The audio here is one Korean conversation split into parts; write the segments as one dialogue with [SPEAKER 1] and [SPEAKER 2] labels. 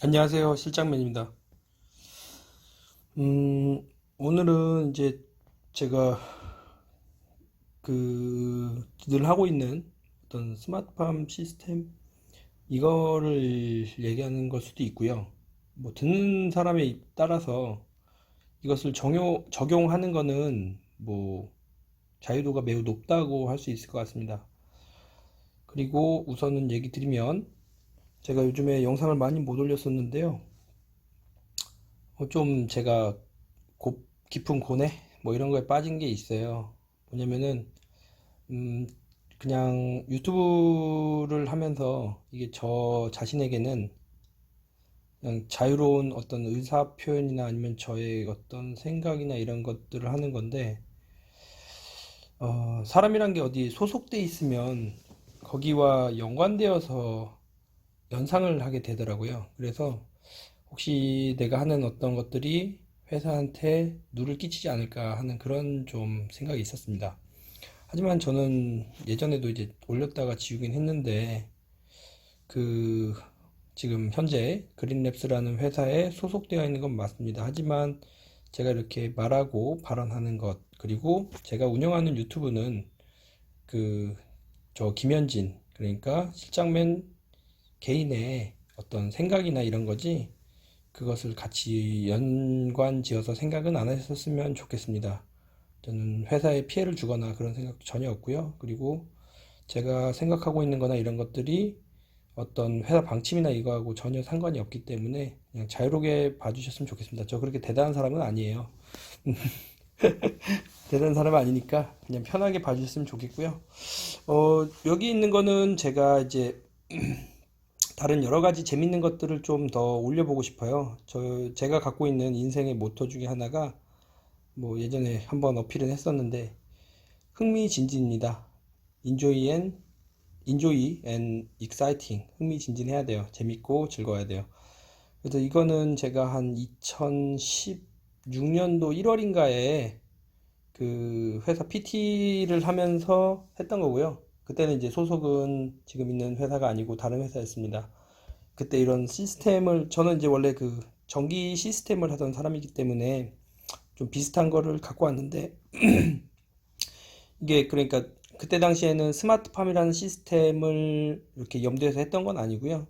[SPEAKER 1] 안녕하세요. 실장맨입니다. 오늘은 이제 제가 늘 하고 있는 어떤 스마트팜 시스템 이거를 얘기하는 걸 수도 있고요. 뭐 듣는 사람에 따라서 이것을 적용하는 거는 뭐 자유도가 매우 높다고 할 수 있을 것 같습니다. 그리고 우선은 얘기 드리면 제가 요즘에 영상을 많이 못 올렸었는데요. 좀 제가 깊은 고뇌 뭐 이런 거에 빠진 게 있어요. 뭐냐면은 음, 그냥 유튜브를 하면서 이게 저 자신에게는 그냥 자유로운 어떤 의사 표현이나 아니면 저의 어떤 생각이나 이런 것들을 하는 건데, 사람이란 게 어디 소속돼 있으면 거기와 연관되어서 연상을 하게 되더라고요. 그래서 혹시 내가 하는 어떤 것들이 회사한테 누를 끼치지 않을까 하는 그런 좀 생각이 있었습니다. 하지만 저는 예전에도 이제 올렸다가 지우긴 했는데, 그 지금 현재 그린랩스라는 회사에 소속되어 있는 건 맞습니다. 하지만 제가 이렇게 말하고 발언하는 것, 그리고 제가 운영하는 유튜브는 그 저 김현진, 그러니까 실장맨 개인의 어떤 생각이나 이런 거지, 그것을 같이 연관 지어서 생각은 안 하셨으면 좋겠습니다. 저는 회사에 피해를 주거나 그런 생각도 전혀 없고요. 그리고 제가 생각하고 있는 거나 이런 것들이 어떤 회사 방침이나 이거하고 전혀 상관이 없기 때문에 그냥 자유롭게 봐주셨으면 좋겠습니다. 저 그렇게 대단한 사람은 아니에요. 대단한 사람은 아니니까 그냥 편하게 봐주셨으면 좋겠고요. 여기 있는 거는 제가 이제 다른 여러 가지 재밌는 것들을 좀 더 올려보고 싶어요. 제가 갖고 있는 인생의 모토 중에 하나가 뭐 예전에 한번 어필은 했었는데, 흥미진진입니다. Enjoy and Enjoy and exciting. 흥미진진해야 돼요. 재밌고 즐거워야 돼요. 그래서 이거는 제가 한 2016년도 1월인가에 그 회사 PT를 하면서 했던 거고요. 그때는 이제 소속은 지금 있는 회사가 아니고 다른 회사였습니다. 그때 이런 시스템을, 저는 이제 원래 그 전기 시스템을 하던 사람이기 때문에 좀 비슷한 거를 갖고 왔는데, 이게 그러니까 그때 당시에는 스마트팜이라는 시스템을 이렇게 염두에서 했던 건 아니고요.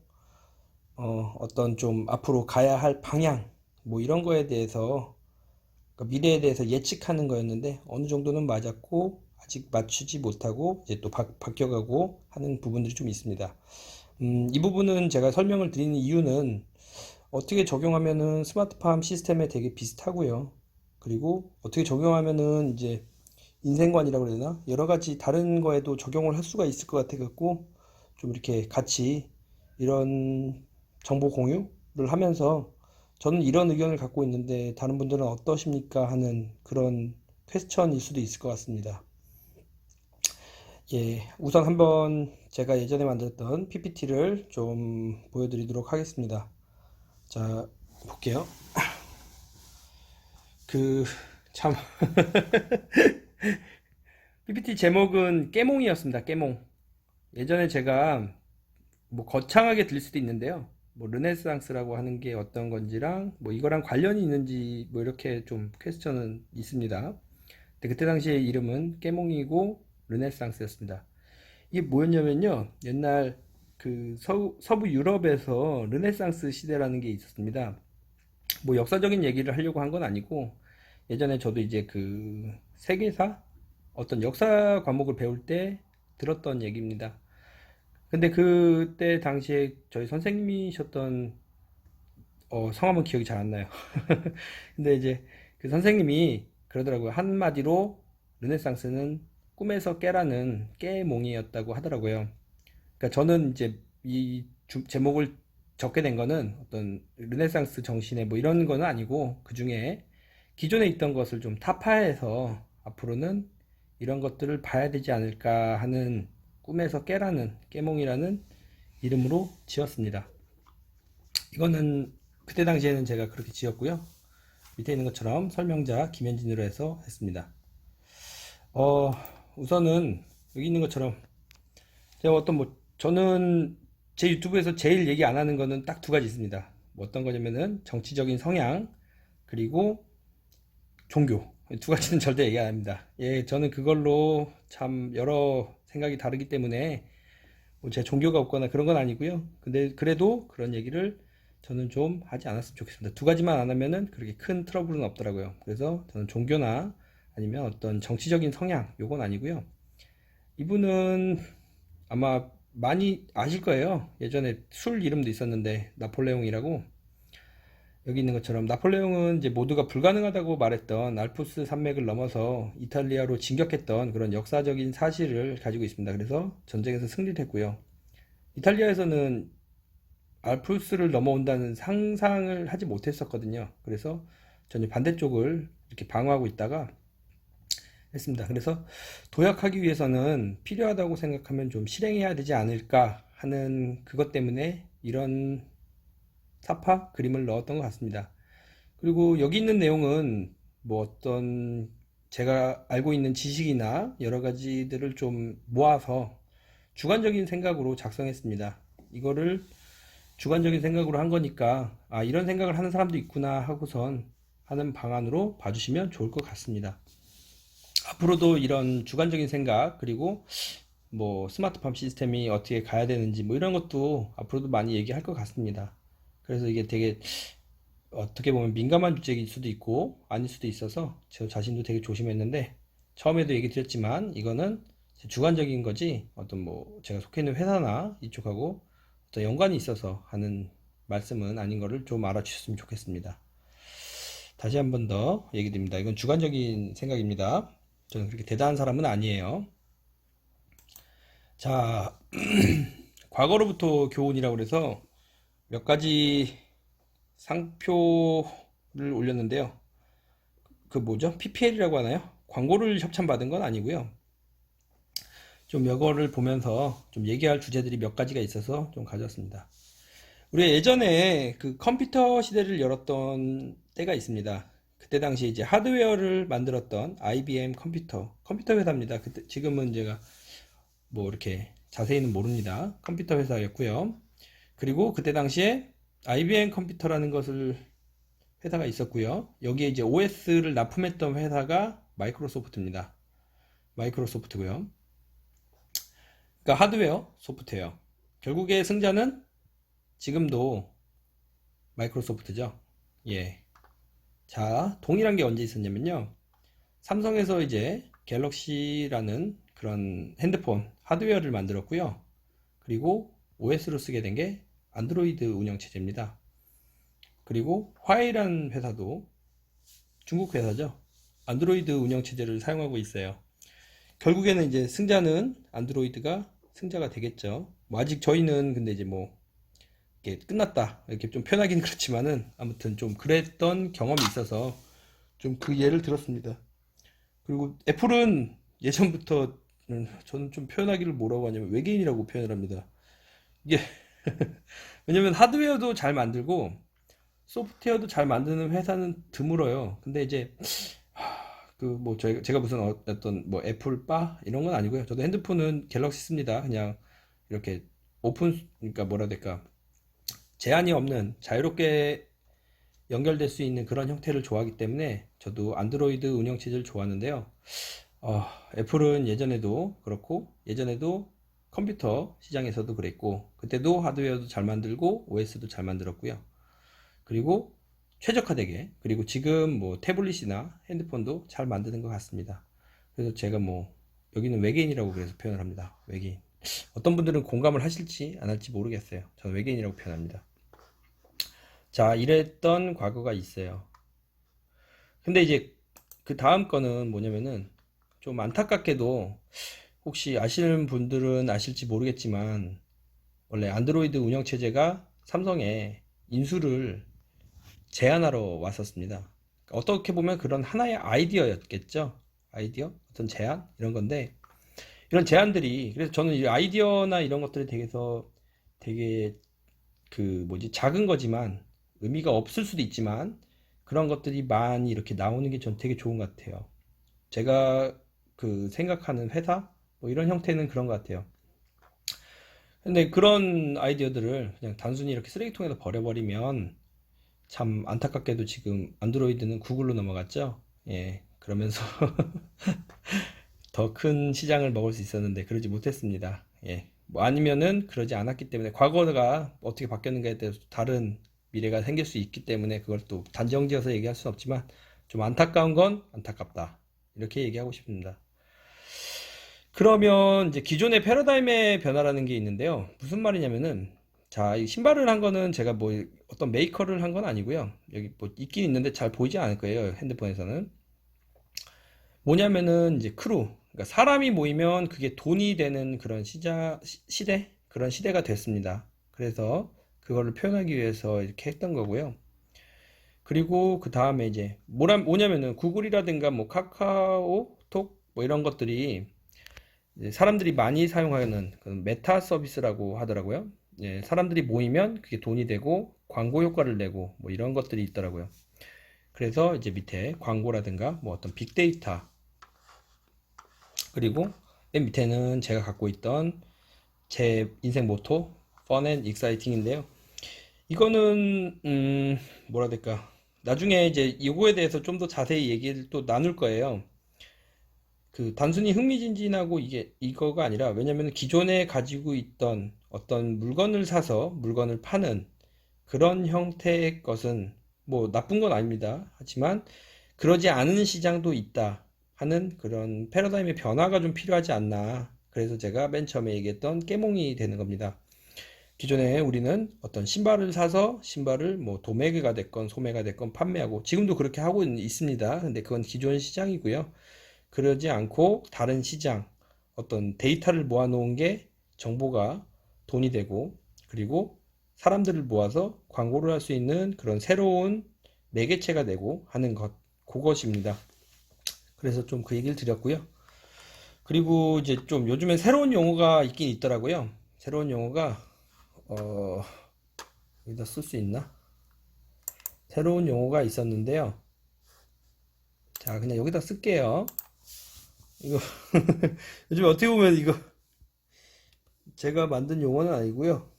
[SPEAKER 1] 어떤 좀 앞으로 가야 할 방향, 뭐 이런 거에 대해서, 그러니까 미래에 대해서 예측하는 거였는데 어느 정도는 맞았고 아직 맞추지 못하고 이제 또 바뀌어가고 하는 부분들이 좀 있습니다. 이 부분은 제가 설명을 드리는 이유는 어떻게 적용하면은 스마트팜 시스템에 되게 비슷하고요. 그리고 어떻게 적용하면은 이제 인생관이라고 해야 되나? 여러 가지 다른 거에도 적용을 할 수가 있을 것 같아 갖고 좀 이렇게 같이 이런 정보 공유를 하면서 저는 이런 의견을 갖고 있는데 다른 분들은 어떠십니까? 하는 그런 퀘스천일 수도 있을 것 같습니다. 예, 우선 한번 제가 예전에 만들었던 PPT를 좀 보여드리도록 하겠습니다. 자, 볼게요. 그, 참, PPT 제목은 깨몽이었습니다. 깨몽. 예전에 제가 뭐 거창하게 들릴 수도 있는데요. 뭐 르네상스라고 하는 게 어떤 건지랑 뭐 이거랑 관련이 있는지 뭐 이렇게 좀 퀘스천은 있습니다. 근데 그때 당시에 이름은 깨몽이고 르네상스였습니다. 이게 뭐였냐면요. 옛날 그 서부 유럽에서 르네상스 시대라는 게 있었습니다. 뭐 역사적인 얘기를 하려고 한 건 아니고, 예전에 저도 이제 그 세계사 어떤 역사 과목을 배울 때 들었던 얘기입니다. 근데 그때 당시에 저희 선생님이셨던, 성함은 기억이 잘 안 나요. 근데 이제 그 선생님이 그러더라고요. 한마디로 르네상스는 꿈에서 깨라는 깨몽이었다고 하더라고요. 그러니까 저는 이제 이 제목을 적게 된 거는 어떤 르네상스 정신의 뭐 이런 거는 아니고, 그 중에 기존에 있던 것을 좀 타파해서 앞으로는 이런 것들을 봐야 되지 않을까 하는, 꿈에서 깨라는 깨몽이라는 이름으로 지었습니다. 이거는 그때 당시에는 제가 그렇게 지었고요. 밑에 있는 것처럼 설명자 김현진으로 해서 했습니다. 어, 우선은 여기 있는 것처럼 제가 어떤 뭐 저는 제 유튜브에서 제일 얘기 안 하는 거는 딱 두 가지 있습니다. 뭐 어떤 거냐면은 정치적인 성향, 그리고 종교. 두 가지는 절대 얘기 안 합니다. 예, 저는 그걸로 참 여러 생각이 다르기 때문에 뭐제 종교가 없거나 그런 건 아니고요. 근데 그래도 그런 얘기를 저는 좀 하지 않았으면 좋겠습니다. 두 가지만 안 하면은 그렇게 큰 트러블은 없더라고요. 그래서 저는 종교나 아니면 어떤 정치적인 성향, 요건 아니고요. 이분은 아마 많이 아실 거예요. 예전에 술 이름도 있었는데 나폴레옹이라고. 여기 있는 것처럼 나폴레옹은 이제 모두가 불가능하다고 말했던 알프스 산맥을 넘어서 이탈리아로 진격했던 그런 역사적인 사실을 가지고 있습니다. 그래서 전쟁에서 승리를 했고요. 이탈리아에서는 알프스를 넘어온다는 상상을 하지 못했었거든요. 그래서 전혀 반대쪽을 이렇게 방어하고 있다가 했습니다. 그래서 도약하기 위해서는 필요하다고 생각하면 좀 실행해야 되지 않을까 하는 그것 때문에 이런 사파 그림을 넣었던 것 같습니다. 그리고 여기 있는 내용은 뭐 어떤 제가 알고 있는 지식이나 여러 가지들을 좀 모아서 주관적인 생각으로 작성했습니다. 이거를 주관적인 생각으로 한 거니까 아 이런 생각을 하는 사람도 있구나 하고선 하는 방안으로 봐주시면 좋을 것 같습니다. 앞으로도 이런 주관적인 생각 그리고 뭐 스마트팜 시스템이 어떻게 가야 되는지 뭐 이런 것도 앞으로도 많이 얘기할 것 같습니다. 그래서 이게 되게 어떻게 보면 민감한 주제일 수도 있고 아닐 수도 있어서 저 자신도 되게 조심했는데 처음에도 얘기 드렸지만 이거는 주관적인 거지 어떤 뭐 제가 속해 있는 회사나 이쪽하고 어떤 연관이 있어서 하는 말씀은 아닌 거를 좀 알아주셨으면 좋겠습니다. 다시 한 번 더 얘기 드립니다. 이건 주관적인 생각입니다. 저는 그렇게 대단한 사람은 아니에요. 자, 과거로부터 교훈이라고 그래서 몇 가지 상표를 올렸는데요. 그 뭐죠? PPL이라고 하나요? 광고를 협찬받은 건 아니고요. 좀 이거를 보면서 좀 얘기할 주제들이 몇 가지가 있어서 좀 가져왔습니다. 우리 예전에 그 컴퓨터 시대를 열었던 때가 있습니다. 그때 당시 이제 하드웨어를 만들었던 IBM 컴퓨터 회사입니다. 그때 지금은 제가 뭐 이렇게 자세히는 모릅니다. 컴퓨터 회사였고요. 그리고 그때 당시에 IBM 컴퓨터라는 것을 회사가 있었고요. 여기에 이제 OS를 납품했던 회사가 마이크로소프트입니다. 마이크로소프트고요. 그러니까 하드웨어, 소프트웨어. 결국에 승자는 지금도 마이크로소프트죠. 예. 자, 동일한 게 언제 있었냐면요. 삼성에서 이제 갤럭시라는 그런 핸드폰 하드웨어를 만들었고요. 그리고 OS로 쓰게 된 게 안드로이드 운영체제입니다. 그리고 화웨이라는 회사도 중국 회사죠. 안드로이드 운영체제를 사용하고 있어요. 결국에는 이제 승자는 안드로이드가 승자가 되겠죠. 뭐 아직 저희는 근데 이제 뭐 이렇게 끝났다 이렇게 좀 표현하기는 그렇지만은 아무튼 좀 그랬던 경험이 있어서 좀 그 예를 들었습니다. 그리고 애플은 예전부터 저는 좀 표현하기를 뭐라고 하냐면 외계인이라고 표현을 합니다. 이게 왜냐면 하드웨어도 잘 만들고 소프트웨어도 잘 만드는 회사는 드물어요. 근데 이제 그 뭐 제가 무슨 어떤 뭐 애플 바 이런 건 아니고요. 저도 핸드폰은 갤럭시 씁니다. 그냥 이렇게 오픈 그러니까 뭐라 해야 될까 제한이 없는 자유롭게 연결될 수 있는 그런 형태를 좋아하기 때문에 저도 안드로이드 운영체제를 좋아하는데요. 애플은 예전에도 그렇고 예전에도 컴퓨터 시장에서도 그랬고 그때도 하드웨어도 잘 만들고 OS도 잘 만들었고요. 그리고 최적화되게 그리고 지금 뭐 태블릿이나 핸드폰도 잘 만드는 것 같습니다. 그래서 제가 뭐 여기는 외계인이라고 그래서 표현을 합니다. 외계인. 어떤 분들은 공감을 하실지 안 할지 모르겠어요. 저는 외계인이라고 표현합니다. 자, 이랬던 과거가 있어요. 근데 이제 그 다음 거는 뭐냐면은 좀 안타깝게도 혹시 아시는 분들은 아실지 모르겠지만 원래 안드로이드 운영체제가 삼성에 인수를 제안하러 왔었습니다. 어떻게 보면 그런 하나의 아이디어였겠죠. 아이디어? 어떤 제안? 이런 건데 이런 제안들이 그래서 저는 이 아이디어나 이런 것들에 대해서 되게 그 뭐지 작은 거지만 의미가 없을 수도 있지만 그런 것들이 많이 이렇게 나오는 게 전 되게 좋은 것 같아요. 제가 그 생각하는 회사 뭐 이런 형태는 그런 것 같아요. 근데 그런 아이디어들을 그냥 단순히 이렇게 쓰레기통에다 버려버리면 참 안타깝게도 지금 안드로이드는 구글로 넘어갔죠. 예, 그러면서 더 큰 시장을 먹을 수 있었는데 그러지 못했습니다. 예, 뭐 아니면은 그러지 않았기 때문에 과거가 어떻게 바뀌었는가에 대해서 다른 미래가 생길 수 있기 때문에 그걸 또 단정지어서 얘기할 수는 없지만 좀 안타까운 건 안타깝다. 이렇게 얘기하고 싶습니다. 그러면 이제 기존의 패러다임의 변화라는 게 있는데요. 무슨 말이냐면은 자, 이 신발을 한 거는 제가 뭐 어떤 메이커를 한 건 아니고요. 여기 뭐 있긴 있는데 잘 보이지 않을 거예요. 핸드폰에서는. 뭐냐면은 이제 크루. 그러니까 사람이 모이면 그게 돈이 되는 그런 시대? 그런 시대가 됐습니다. 그래서 그거를 표현하기 위해서 이렇게 했던 거고요. 그리고 그 다음에 이제 뭐냐면은 구글이라든가 뭐 카카오톡 뭐 이런 것들이 이제 사람들이 많이 사용하는 그런 메타 서비스라고 하더라고요. 예, 사람들이 모이면 그게 돈이 되고 광고 효과를 내고 뭐 이런 것들이 있더라고요. 그래서 이제 밑에 광고라든가 뭐 어떤 빅데이터 그리고 맨 밑에는 제가 갖고 있던 제 인생 모토 Fun and Exciting인데요. 이거는 뭐라 해야 될까? 나중에 이제 이거에 대해서 좀 더 자세히 얘기를 또 나눌 거예요. 그 단순히 흥미진진하고 이게 이거가 아니라 왜냐면 기존에 가지고 있던 어떤 물건을 사서 물건을 파는 그런 형태의 것은 뭐 나쁜 건 아닙니다. 하지만 그러지 않은 시장도 있다 하는 그런 패러다임의 변화가 좀 필요하지 않나. 그래서 제가 맨 처음에 얘기했던 깨몽이 되는 겁니다. 기존에 우리는 어떤 신발을 사서 신발을 뭐 도매가 됐건 소매가 됐건 판매하고 지금도 그렇게 하고 있습니다. 근데 그건 기존 시장이고요. 그러지 않고 다른 시장, 어떤 데이터를 모아놓은 게 정보가 돈이 되고, 그리고 사람들을 모아서 광고를 할 수 있는 그런 새로운 매개체가 되고 하는 것, 그것입니다. 그래서 좀 그 얘기를 드렸고요. 그리고 이제 좀 요즘에 새로운 용어가 있긴 있더라고요. 새로운 용어가, 어, 여기다 쓸 수 있나? 새로운 용어가 있었는데요. 자, 그냥 여기다 쓸게요. 이거, 요즘 어떻게 보면 이거 제가 만든 용어는 아니고요.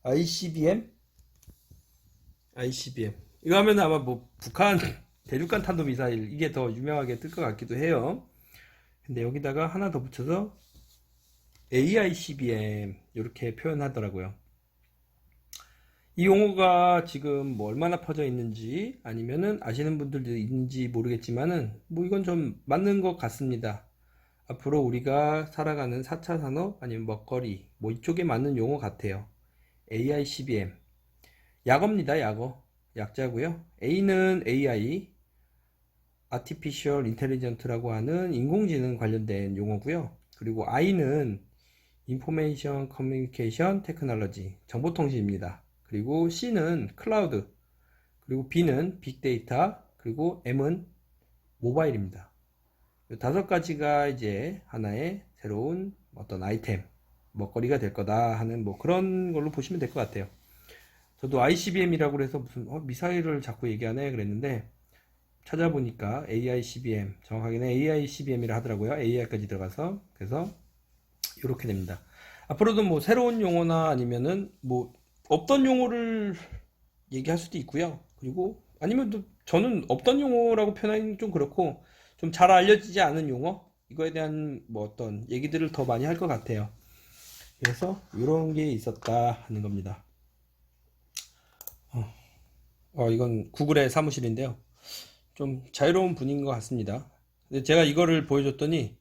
[SPEAKER 1] ICBM? ICBM. 이거 하면 아마 뭐 북한 대륙간 탄도 미사일 이게 더 유명하게 뜰 것 같기도 해요. 근데 여기다가 하나 더 붙여서 AICBM 이렇게 표현하더라고요. 이 용어가 지금 뭐 얼마나 퍼져 있는지 아니면은 아시는 분들도 있는지 모르겠지만은 뭐 이건 좀 맞는 것 같습니다. 앞으로 우리가 살아가는 4차 산업 아니면 먹거리 뭐 이쪽에 맞는 용어 같아요. AICBM. 약어입니다. 약어. 약자고요. A는 AI, Artificial Intelligence라고 하는 인공지능 관련된 용어고요. 그리고 I는 Information Communication Technology, 정보통신입니다. 그리고 C는 클라우드, 그리고 B는 빅데이터, 그리고 M은 모바일입니다. 이 다섯 가지가 이제 하나의 새로운 어떤 아이템, 먹거리가 될 거다 하는 뭐 그런 걸로 보시면 될 것 같아요. 저도 ICBM이라고 해서 무슨 미사일을 자꾸 얘기하네 그랬는데 찾아보니까 AICBM, 정확하게는 AICBM이라 하더라고요. AI까지 들어가서. 그래서 이렇게 됩니다. 앞으로도 뭐 새로운 용어나 아니면은 뭐 없던 용어를 얘기할 수도 있고요. 그리고 아니면 또 저는 없던 용어라고 표현하기는 좀 그렇고 좀 잘 알려지지 않은 용어 이거에 대한 뭐 어떤 얘기들을 더 많이 할 것 같아요. 그래서 이런 게 있었다 하는 겁니다. 이건 구글의 사무실인데요. 좀 자유로운 분위기인 것 같습니다. 근데 제가 이거를 보여줬더니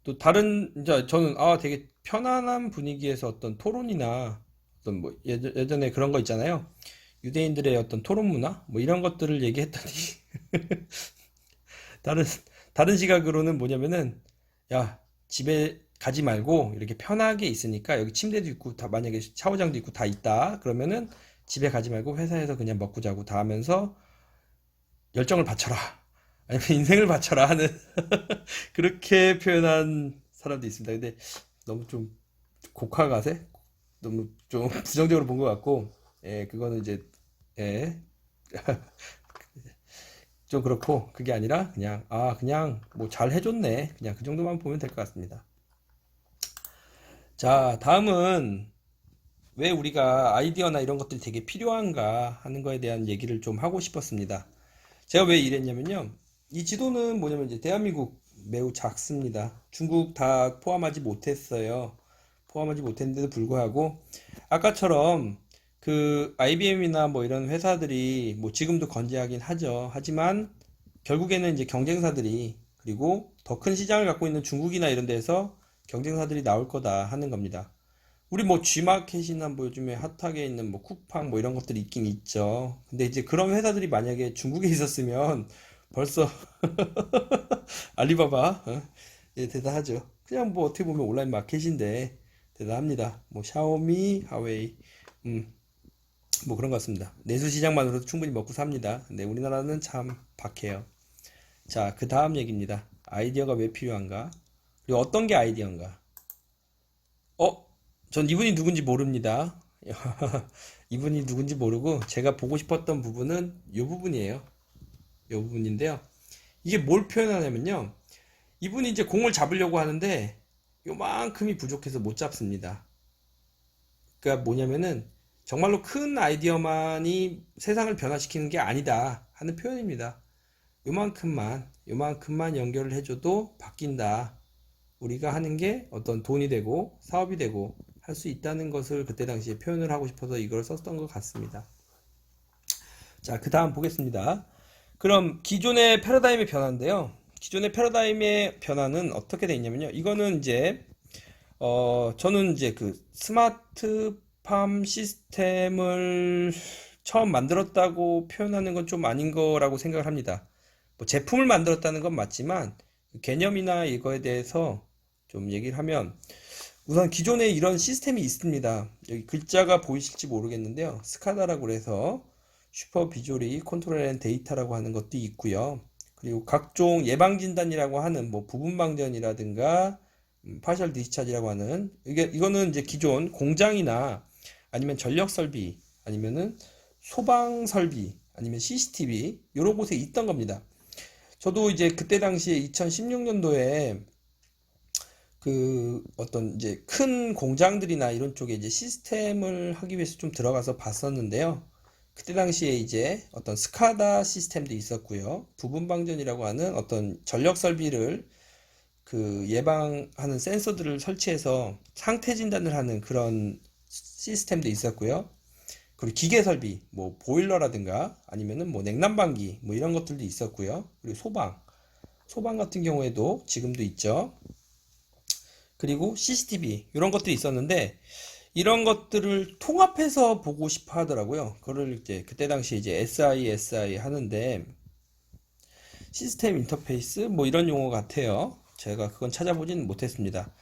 [SPEAKER 1] 또 다른 이제 저는 되게 편안한 분위기에서 어떤 토론이나 어떤 뭐 예전에 그런 거 있잖아요. 유대인들의 어떤 토론 문화 뭐 이런 것들을 얘기했더니 다른 다른 시각으로는 뭐냐면은 야 집에 가지 말고 이렇게 편하게 있으니까 여기 침대도 있고 다 만약에 샤워장도 있고 다 있다 그러면은 집에 가지 말고 회사에서 그냥 먹고 자고 다 하면서 열정을 바쳐라 아니면 인생을 바쳐라 하는 그렇게 표현한 사람도 있습니다. 근데 너무 좀 곡화가세? 너무 좀 부정적으로 본 것 같고, 예, 그거는 이제, 예, 좀 그렇고, 그게 아니라, 그냥, 그냥, 뭐 잘 해줬네. 그냥 그 정도만 보면 될 것 같습니다. 자, 다음은 왜 우리가 아이디어나 이런 것들이 되게 필요한가 하는 거에 대한 얘기를 좀 하고 싶었습니다. 제가 왜 이랬냐면요. 이 지도는 뭐냐면 이제 대한민국 매우 작습니다. 중국 다 포함하지 못했어요. 포함하지 못했는데도 불구하고 아까처럼 그 IBM이나 뭐 이런 회사들이 뭐 지금도 건재하긴 하죠. 하지만 결국에는 이제 경쟁사들이 그리고 더 큰 시장을 갖고 있는 중국이나 이런 데서 경쟁사들이 나올 거다 하는 겁니다. 우리 뭐 G마켓이나 뭐 요즘에 핫하게 있는 뭐 쿠팡 뭐 이런 것들이 있긴 있죠. 근데 이제 그런 회사들이 만약에 중국에 있었으면 벌써 알리바바 예, 대단하죠. 그냥 뭐 어떻게 보면 온라인 마켓인데 대단합니다. 뭐 샤오미, 하웨이 뭐 그런 것 같습니다. 내수 시장만으로도 충분히 먹고 삽니다. 근데 우리나라는 참 박해요. 자, 그 다음 얘기입니다. 아이디어가 왜 필요한가? 그리고 어떤 게 아이디어인가? 어? 전 이분이 누군지 모릅니다. 이분이 누군지 모르고 제가 보고 싶었던 부분은 이 부분이에요. 이 부분인데요. 이게 뭘 표현하냐면요. 이분이 이제 공을 잡으려고 하는데 요만큼이 부족해서 못 잡습니다. 그러니까 뭐냐면은 정말로 큰 아이디어만이 세상을 변화시키는 게 아니다 하는 표현입니다. 요만큼만 연결을 해줘도 바뀐다. 우리가 하는 게 어떤 돈이 되고 사업이 되고 할 수 있다는 것을 그때 당시에 표현을 하고 싶어서 이걸 썼던 것 같습니다. 자, 그 다음 보겠습니다. 그럼 기존의 패러다임의 변화인데요. 기존의 패러다임의 변화는 어떻게 돼 있냐면요. 이거는 이제 저는 이제 그 스마트팜 시스템을 처음 만들었다고 표현하는 건 좀 아닌 거라고 생각을 합니다. 뭐 제품을 만들었다는 건 맞지만 그 개념이나 이거에 대해서 좀 얘기를 하면 우선 기존에 이런 시스템이 있습니다. 여기 글자가 보이실지 모르겠는데요. 스카다라고 해서 슈퍼 비조리 컨트롤 앤 데이터라고 하는 것도 있고요. 그리고 각종 예방 진단이라고 하는 뭐 부분 방전이라든가 파셜 디스차지라고 하는 이거는 이제 기존 공장이나 아니면 전력 설비 아니면은 소방 설비 아니면 CCTV 이런 곳에 있던 겁니다. 저도 이제 그때 당시에 2016년도에 그 어떤 이제 큰 공장들이나 이런 쪽에 이제 시스템을 하기 위해서 좀 들어가서 봤었는데요. 그때 당시에 이제 어떤 스카다 시스템도 있었고요. 부분 방전이라고 하는 어떤 전력 설비를 그 예방하는 센서들을 설치해서 상태 진단을 하는 그런 시스템도 있었고요. 그리고 기계 설비, 뭐 보일러라든가 아니면은 뭐 냉난방기 뭐 이런 것들도 있었고요. 그리고 소방 같은 경우에도 지금도 있죠. 그리고 CCTV 이런 것들이 있었는데 이런 것들을 통합해서 보고 싶어 하더라고요. 그거를 이제 그때 당시 이제 SI 하는데 시스템 인터페이스 뭐 이런 용어 같아요. 제가 그건 찾아보지는 못했습니다.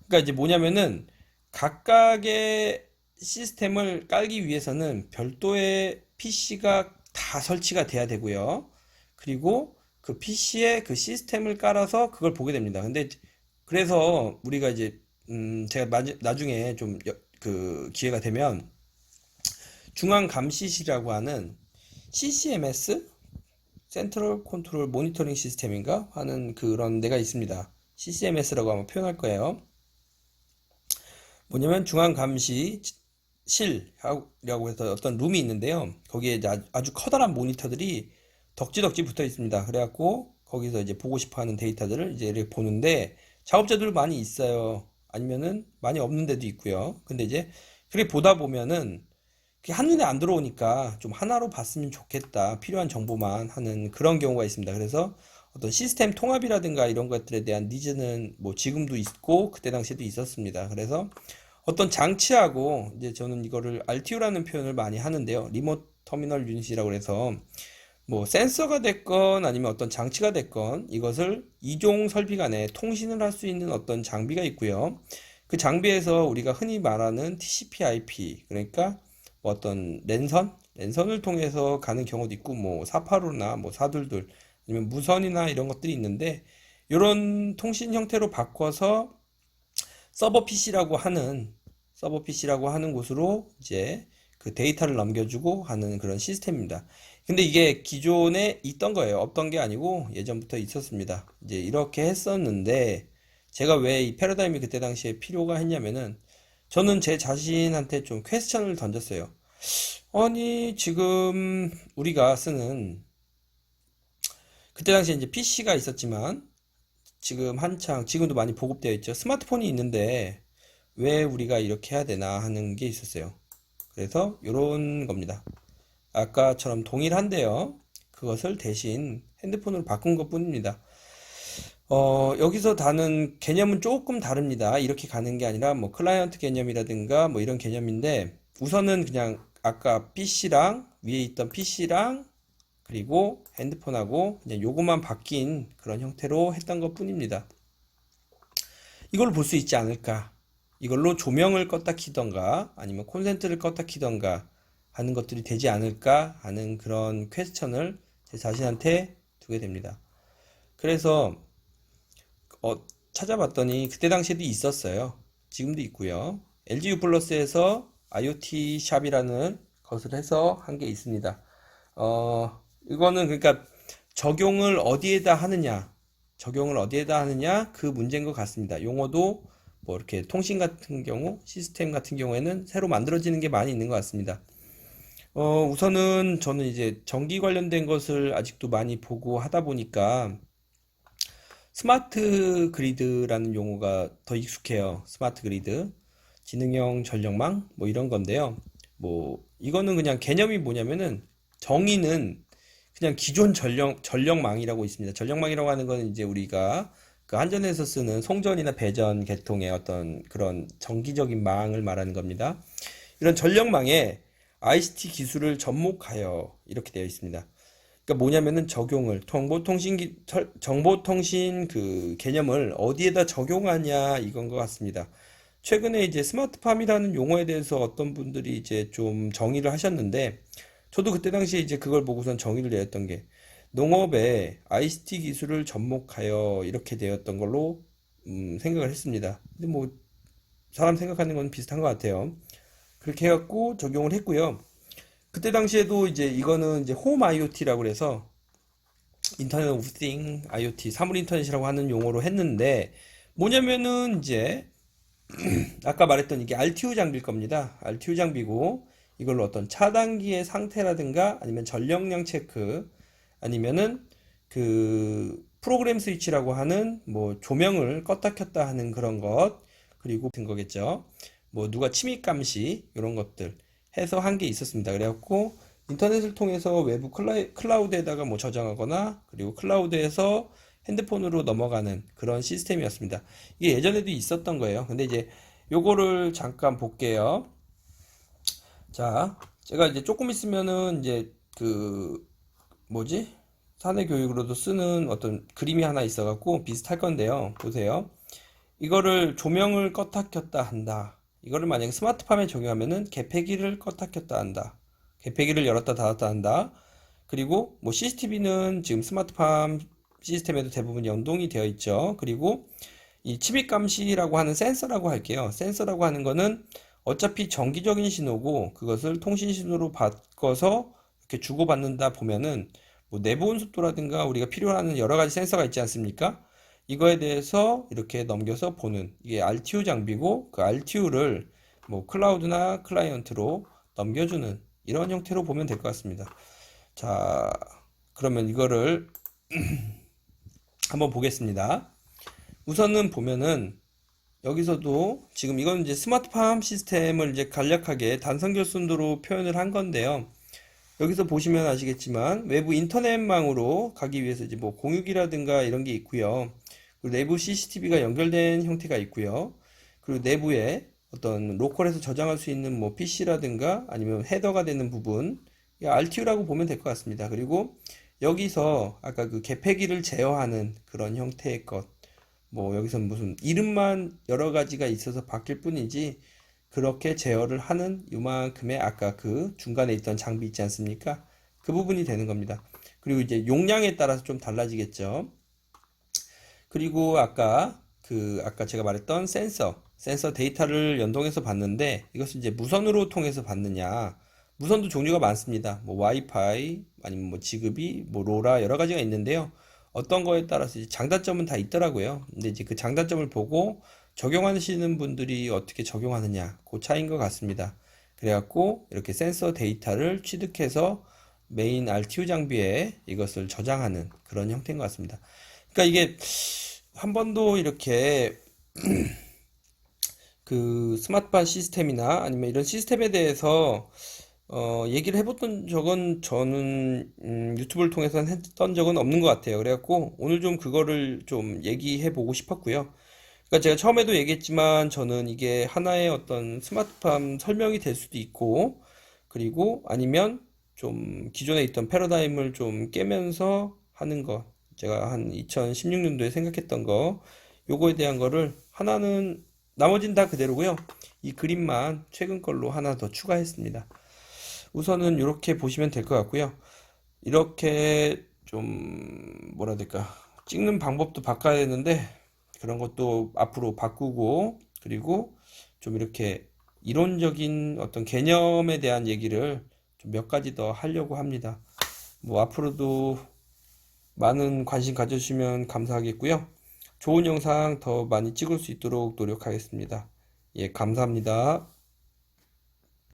[SPEAKER 1] 그러니까 이제 뭐냐면은 각각의 시스템을 깔기 위해서는 별도의 PC가 다 설치가 돼야 되고요. 그리고 그 PC에 그 시스템을 깔아서 그걸 보게 됩니다. 근데 그래서 우리가 이제 제가 나중에 좀 그 기회가 되면 중앙 감시실이라고 하는 CCMS 센트럴 컨트롤 모니터링 시스템인가 하는 그런 데가 있습니다. CCMS라고 아마 표현할 거예요. 뭐냐면 중앙 감시실이라고 해서 어떤 룸이 있는데요. 거기에 이제 아주 커다란 모니터들이 덕지덕지 붙어 있습니다. 그래갖고 거기서 이제 보고 싶어 하는 데이터들을 이제 이렇게 보는데 작업자들 많이 있어요. 아니면은 많이 없는 데도 있고요. 근데 이제 그렇게 보다 보면은 그게 한눈에 안 들어오니까 좀 하나로 봤으면 좋겠다. 필요한 정보만 하는 그런 경우가 있습니다. 그래서 어떤 시스템 통합이라든가 이런 것들에 대한 니즈는 뭐 지금도 있고 그때 당시에도 있었습니다. 그래서 어떤 장치하고 이제 저는 이거를 RTU라는 표현을 많이 하는데요. 리모트 터미널 유닛이라고 해서 뭐 센서가 됐건 아니면 어떤 장치가 됐건 이것을 이종 설비 간에 통신을 할 수 있는 어떤 장비가 있고요. 그 장비에서 우리가 흔히 말하는 TCP/IP 그러니까 뭐 어떤 랜선을 통해서 가는 경우도 있고 뭐 485나 뭐 422 아니면 무선이나 이런 것들이 있는데 이런 통신 형태로 바꿔서 서버 PC라고 하는 곳으로 이제 그 데이터를 넘겨주고 하는 그런 시스템입니다. 근데 이게 기존에 있던 거예요. 없던 게 아니고 예전부터 있었습니다. 이제 이렇게 했었는데 제가 왜 이 패러다임이 그때 당시에 필요가 했냐면은 저는 제 자신한테 좀 퀘스천을 던졌어요. 아니, 지금 우리가 쓰는, 그때 당시에 이제 PC가 있었지만, 지금 한창, 지금도 많이 보급되어 있죠. 스마트폰이 있는데, 왜 우리가 이렇게 해야 되나 하는 게 있었어요. 그래서, 요런 겁니다. 아까처럼 동일한데요. 그것을 대신 핸드폰으로 바꾼 것 뿐입니다. 여기서 다는 개념은 조금 다릅니다. 이렇게 가는 게 아니라 뭐 클라이언트 개념이라든가 뭐 이런 개념인데 우선은 그냥 아까 PC랑 위에 있던 PC랑 그리고 핸드폰하고 그냥 요것만 바뀐 그런 형태로 했던 것 뿐입니다. 이걸로 볼 수 있지 않을까? 이걸로 조명을 껐다 키던가 아니면 콘센트를 껐다 키던가 하는 것들이 되지 않을까 하는 그런 퀘스천을 제 자신한테 두게 됩니다. 그래서 어, 찾아봤더니 그때 당시에도 있었어요. 지금도 있고요. LG U 플러스에서 IoT 샵이라는 것을 해서 한 게 있습니다. 이거는 그러니까 적용을 어디에다 하느냐, 적용을 어디에다 하느냐 그 문제인 것 같습니다. 용어도 뭐 이렇게 통신 같은 경우, 시스템 같은 경우에는 새로 만들어지는 게 많이 있는 것 같습니다. 우선은 저는 이제 전기 관련된 것을 아직도 많이 보고 하다 보니까 스마트 그리드라는 용어가 더 익숙해요. 스마트 그리드, 지능형 전력망, 뭐 이런 건데요. 뭐, 이거는 그냥 개념이 뭐냐면은 정의는 그냥 기존 전력망이라고 있습니다. 전력망이라고 하는 거는 이제 우리가 그 한전에서 쓰는 송전이나 배전 계통의 어떤 그런 정기적인 망을 말하는 겁니다. 이런 전력망에 ICT 기술을 접목하여 이렇게 되어 있습니다. 그러니까 뭐냐면은 적용을 정보통신 그 개념을 어디에다 적용하냐 이건 것 같습니다. 최근에 이제 스마트팜이라는 용어에 대해서 어떤 분들이 이제 좀 정의를 하셨는데 저도 그때 당시에 이제 그걸 보고선 정의를 내렸던 게 농업에 ICT 기술을 접목하여 이렇게 되었던 걸로 생각을 했습니다. 근데 뭐 사람 생각하는 건 비슷한 것 같아요. 그렇게 해갖고 적용을 했고요. 그때 당시에도 이제 이거는 이제 홈 IoT라고 그래서 인터넷 오브 띵 IoT 사물 인터넷이라고 하는 용어로 했는데 뭐냐면은 이제 아까 말했던 이게 RTU 장비일 겁니다. RTU 장비고 이걸로 어떤 차단기의 상태라든가 아니면 전력량 체크 아니면은 그 프로그램 스위치라고 하는 뭐 조명을 껐다 켰다 하는 그런 것 그리고 든 거겠죠. 뭐 누가 침입 감시 이런 것들 해서 한 게 있었습니다. 그래갖고 인터넷을 통해서 외부 클라우드에다가 뭐 저장하거나 그리고 클라우드에서 핸드폰으로 넘어가는 그런 시스템이었습니다. 이게 예전에도 있었던 거예요. 근데 이제 요거를 잠깐 볼게요. 자, 제가 이제 조금 있으면은 이제 그 뭐지? 사내 교육으로도 쓰는 어떤 그림이 하나 있어갖고 비슷할 건데요. 보세요. 이거를 조명을 껐다 켰다 한다. 이거를 만약에 스마트팜에 적용하면은 개폐기를 껐다 켰다 한다. 개폐기를 열었다 닫았다 한다. 그리고 뭐 CCTV는 지금 스마트팜 시스템에도 대부분 연동이 되어 있죠. 그리고 이 침입 감시라고 하는 센서라고 할게요. 센서라고 하는 거는 어차피 정기적인 신호고 그것을 통신 신호로 바꿔서 이렇게 주고받는다 보면은 뭐 내부 온습도라든가 우리가 필요로 하는 여러 가지 센서가 있지 않습니까? 이거에 대해서 이렇게 넘겨서 보는 이게 RTU 장비고 그 RTU를 뭐 클라우드나 클라이언트로 넘겨주는 이런 형태로 보면 될 것 같습니다. 자, 그러면 이거를 한번 보겠습니다. 우선은 보면은 여기서도 지금 이건 이제 스마트팜 시스템을 이제 간략하게 단선결순도로 표현을 한 건데요. 여기서 보시면 아시겠지만 외부 인터넷망으로 가기 위해서 이제 뭐 공유기라든가 이런 게 있고요. 그리고 내부 CCTV가 연결된 형태가 있고요. 그리고 내부에 어떤 로컬에서 저장할 수 있는 뭐 PC라든가 아니면 헤더가 되는 부분, RTU라고 보면 될 것 같습니다. 그리고 여기서 아까 그 개폐기를 제어하는 그런 형태의 것, 뭐 여기서 무슨 이름만 여러 가지가 있어서 바뀔 뿐이지 그렇게 제어를 하는 요만큼의 아까 그 중간에 있던 장비 있지 않습니까? 그 부분이 되는 겁니다. 그리고 이제 용량에 따라서 좀 달라지겠죠. 그리고 아까 제가 말했던 센서 데이터를 연동해서 받는데 이것을 이제 무선으로 통해서 받느냐. 무선도 종류가 많습니다. 뭐 와이파이 아니면 뭐 지급이 뭐 로라 여러 가지가 있는데요. 어떤 거에 따라서 이제 장단점은 다 있더라고요. 근데 이제 그 장단점을 보고 적용하시는 분들이 어떻게 적용하느냐, 그 차이인 것 같습니다. 그래갖고 이렇게 센서 데이터를 취득해서 메인 RTU 장비에 이것을 저장하는 그런 형태인 것 같습니다. 그러니까 이게 한 번도 이렇게 그 스마트팜 시스템이나 아니면 이런 시스템에 대해서 얘기를 해봤던 적은 저는 유튜브를 통해서 했던 적은 없는 것 같아요. 그래갖고 오늘 좀 그거를 좀 얘기해 보고 싶었고요. 그러니까 제가 처음에도 얘기했지만 저는 이게 하나의 어떤 스마트팜 설명이 될 수도 있고, 그리고 아니면 좀 기존에 있던 패러다임을 좀 깨면서 하는 거, 제가 한 2016년도에 생각했던 거, 요거에 대한 거를 하나는, 나머진 다 그대로고요. 이 그림만 최근 걸로 하나 더 추가했습니다. 우선은 이렇게 보시면 될 것 같고요. 이렇게 좀 뭐라 해야 될까, 찍는 방법도 바꿔야 되는데 그런 것도 앞으로 바꾸고, 그리고 좀 이렇게 이론적인 어떤 개념에 대한 얘기를 좀 몇 가지 더 하려고 합니다. 뭐 앞으로도 많은 관심 가져주시면 감사하겠고요. 좋은 영상 더 많이 찍을 수 있도록 노력하겠습니다. 예, 감사합니다.